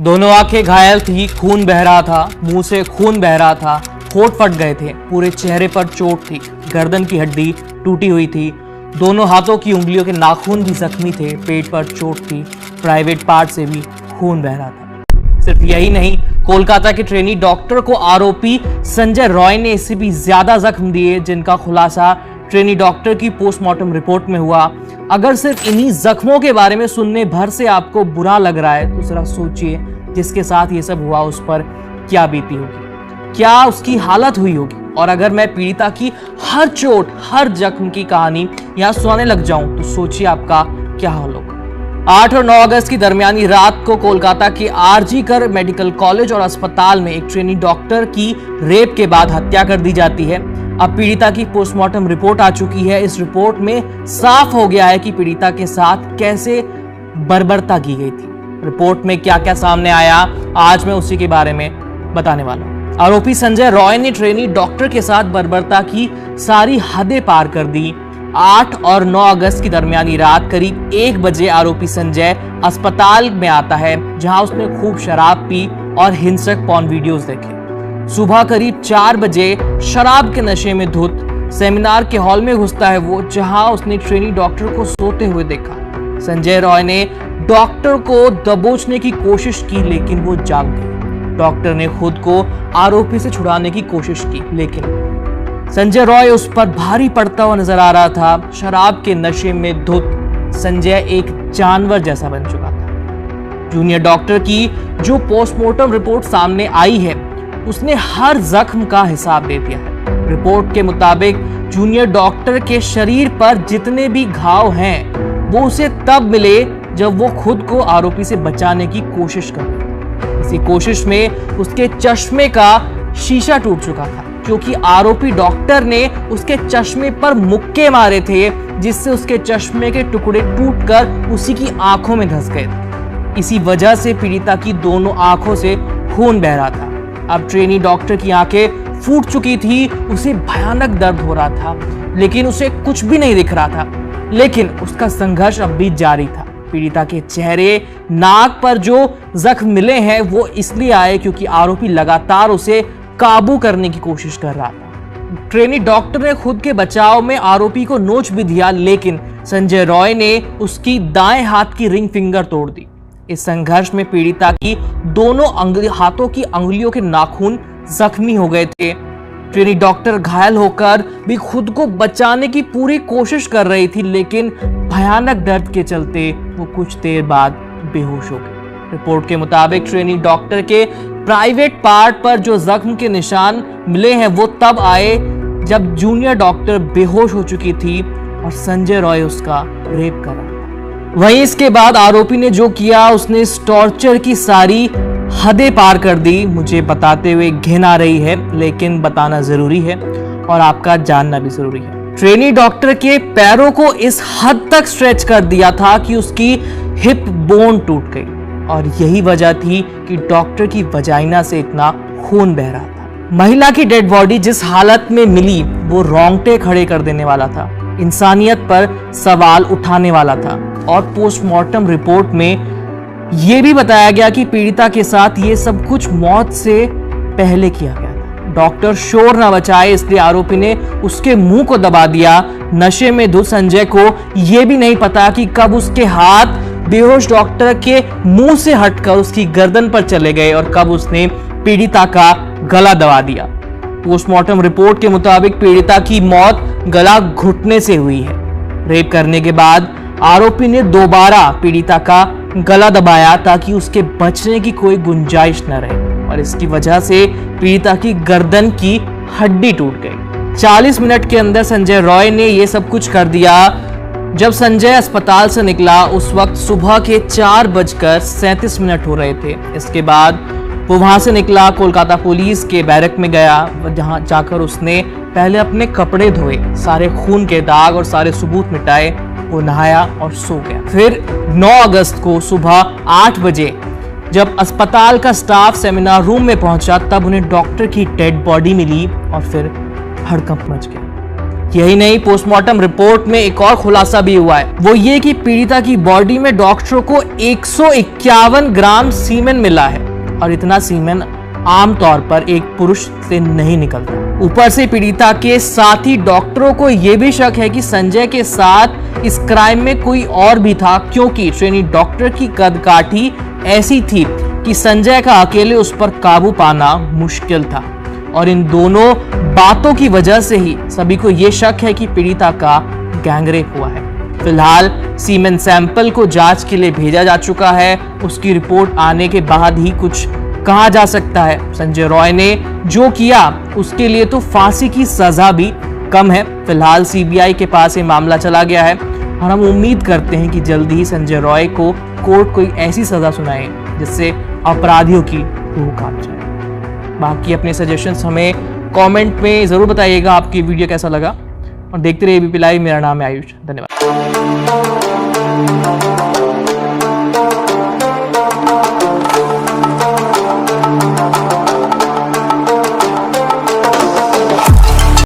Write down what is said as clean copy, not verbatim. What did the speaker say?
दोनों आंखें घायल थी, खून बह रहा था, मुंह से खून बह रहा था, होंठ फट गए थे, पूरे चेहरे पर चोट थी, गर्दन की हड्डी टूटी हुई थी, दोनों हाथों की उंगलियों के नाखून भी जख्मी थे, पेट पर चोट थी, प्राइवेट पार्ट से भी खून बह रहा था। सिर्फ यही नहीं, कोलकाता के ट्रेनी डॉक्टर को आरोपी संजय रॉय ने इससे भी ज्यादा जख्म दिए, जिनका खुलासा ट्रेनी डॉक्टर की पोस्टमार्टम रिपोर्ट में हुआ। अगर सिर्फ इन्हीं जख्मों के बारे में सुनने भर से आपको बुरा लग रहा है तो जरा सोचिए जिसके साथ ये सब हुआ उस पर क्या बीती होगी, क्या उसकी हालत हुई होगी। और अगर मैं पीड़िता की हर चोट, हर जख्म की कहानी यहाँ सुनाने लग जाऊं तो सोचिए आपका क्या हाल होगा। 8 और 9 अगस्त की दरमियानी रात को कोलकाता के आरजी कर मेडिकल कॉलेज और अस्पताल में एक ट्रेनी डॉक्टर की रेप के बाद हत्या कर दी जाती है। अब पीड़िता की पोस्टमार्टम रिपोर्ट आ चुकी है। इस रिपोर्ट में साफ हो गया है कि पीड़िता के साथ कैसे बर्बरता की गई थी। रिपोर्ट में क्या क्या सामने आया, आज मैं उसी के बारे में बताने वाला हूं। आरोपी संजय रॉय ने ट्रेनी डॉक्टर के साथ बर्बरता की सारी हदें पार कर दी। 8 और 9 अगस्त की दरमियानी रात करीब 1 बजे आरोपी संजय अस्पताल में आता है, जहां उसने खूब शराब पी और हिंसक पॉर्न वीडियोस देखे। सुबह करीब 4 बजे शराब के नशे में धुत सेमिनार के हॉल में घुसता है वो, जहां उसने ट्रेनी डॉक्टर को सोते हुए देखा। संजय रॉय ने डॉक्टर को दबोचने की कोशिश की, लेकिन वो जाग गई। डॉक्टर ने खुद को आरोपी से छुड़ाने की कोशिश की, लेकिन संजय रॉय उस पर भारी पड़ता हुआ नजर आ रहा था। शराब के नशे में धुत संजय एक जानवर जैसा बन चुका था। जूनियर डॉक्टर की जो पोस्टमार्टम रिपोर्ट सामने आई है, उसने हर जख्म का हिसाब दे दिया है। रिपोर्ट के मुताबिक जूनियर डॉक्टर के शरीर पर जितने भी घाव हैं, वो उसे तब मिले जब वो खुद को आरोपी से बचाने की कोशिश कर रहा था। इसी कोशिश में उसके चश्मे का शीशा टूट चुका था, क्योंकि आरोपी डॉक्टर ने उसके चश्मे पर मुक्के मारे थे, जिससे उसके चश्मे के टुकड़े टूटकर उसी की आंखों में धंस गए थे। इसी वजह से पीड़िता की दोनों आंखों से खून बह रहा था। अब ट्रेनी डॉक्टर की आंखें फूट चुकी थी, उसे भयानक दर्द हो रहा था, लेकिन उसे कुछ भी नहीं दिख रहा था। लेकिन उसका संघर्ष अब भी जारी था। पीड़िता के चेहरे, नाक पर जो जख्म मिले हैं वो इसलिए आए क्योंकि आरोपी लगातार उसे काबू करने की कोशिश कर रहा था। ट्रेनी डॉक्टर ने खुद के बचाव में आरोपी को नोच भी दिया, लेकिन संजय रॉय ने उसकी दाएं हाथ की रिंग फिंगर तोड़ दी। इस संघर्ष में पीड़िता की दोनों हाथों की अंगुलियों के नाखून जख्मी हो गए थे। ट्रेनी डॉक्टर घायल होकर भी खुद को बचाने की पूरी कोशिश कर रही थी, लेकिन भयानक दर्द के चलते वो कुछ देर बाद बेहोश हो गई। रिपोर्ट के मुताबिक ट्रेनी डॉक्टर के प्राइवेट पार्ट पर जो जख्म के निशान मिले हैं वो तब आए जब जूनियर डॉक्टर बेहोश हो चुकी थी और संजय रॉय उसका रेप कर रहा था। वहीं इसके बाद आरोपी ने जो किया, उसने इस टॉर्चर की सारी हदें पार कर दी। मुझे बताते हुए घिन आ रही है, लेकिन बताना जरूरी है और आपका जानना भी जरूरी है। ट्रेनी डॉक्टर के पैरों को इस हद तक स्ट्रेच कर दिया था कि उसकी हिप बोन टूट गई, और यही वजह थी कि डॉक्टर की वजाइना से इतना खून बह रहा था। महिला की डेड बॉडी जिस हालत में मिली वो रोंगटे खड़े कर देने वाला था, इंसानियत पर सवाल उठाने वाला था। और पोस्टमार्टम रिपोर्ट में यह भी बताया गया कि पीड़िता के साथ ये सब कुछ मौत से पहले किया गया था। डॉक्टर शोर न बचाए, इसलिए आरोपी ने उसके मुंह को दबा दिया। नशे में धुत संजय को यह भी नहीं पता कि कब उसके हाथ बेहोश डॉक्टर के मुंह से हटकर उसकी गर्दन पर चले गए और कब उसने पीड़िता का गला दबा दिया। पोस्टमार्टम रिपोर्ट के मुताबिक पीड़िता की मौत गला घुटने से हुई है। रेप करने के बाद आरोपी ने दोबारा पीड़िता का गला दबाया ताकि उसके बचने की कोई गुंजाइश न रहे, और इसकी वजह से पीड़िता की गर्दन की हड्डी टूट गई। 40 मिनट के अंदर संजय रॉय ने यह सब कुछ कर दिया। जब संजय अस्पताल से निकला उस वक्त सुबह के 4:37 हो रहे थे। इसके बाद वो वहां से निकला, कोलकाता पुलिस के बैरक में गया, जहां जाकर उसने पहले अपने कपड़े धोए, सारे खून के दाग और सारे सबूत मिटाए, वो नहाया और सो गया। फिर 9 अगस्त को सुबह 8 बजे जब अस्पताल का स्टाफ सेमिनार रूम में पहुंचा, तब उन्हें डॉक्टर की डेड बॉडी मिली और फिर हड़कंप मच गया। यही नहीं, पोस्टमार्टम रिपोर्ट में एक और खुलासा भी हुआ है, वो ये कि पीड़िता की बॉडी में डॉक्टरों को 151 ग्राम सीमेन मिला है और इतना सीमेन आमतौर पर एक पुरुष से नहीं निकलता। ऊपर से पीड़िता के साथी डॉक्टरों को यह भी शक है कि संजय के साथ इस क्राइम में कोई और भी था, क्योंकि ट्रेनी डॉक्टर की कदकाठी ऐसी थी कि संजय का अकेले उस पर काबू पाना मुश्किल था। और इन दोनों बातों की वजह से ही सभी को यह शक है कि पीड़िता का गैंगरेप हुआ है। फिलहाल सीमेन सैंपल को जांच के लिए भेजा जा चुका है। उसकी रिपोर्ट आने के बाद ही कुछ कहा जा सकता है। संजय रॉय ने जो किया उसके लिए तो फांसी की सजा भी कम है। फिलहाल सीबीआई के पास ये मामला चला गया है और हम उम्मीद करते हैं कि जल्दी ही संजय रॉय को कोर्ट कोई ऐसी सजा सुनाए जिससे अपराधियों की रूह कांप जाए। बाकी अपने सजेशंस हमें कमेंट में जरूर बताइएगा, आपकी वीडियो कैसा लगा। और देखते रहिए एबीपी लाइव। मेरा नाम है आयुष। धन्यवाद।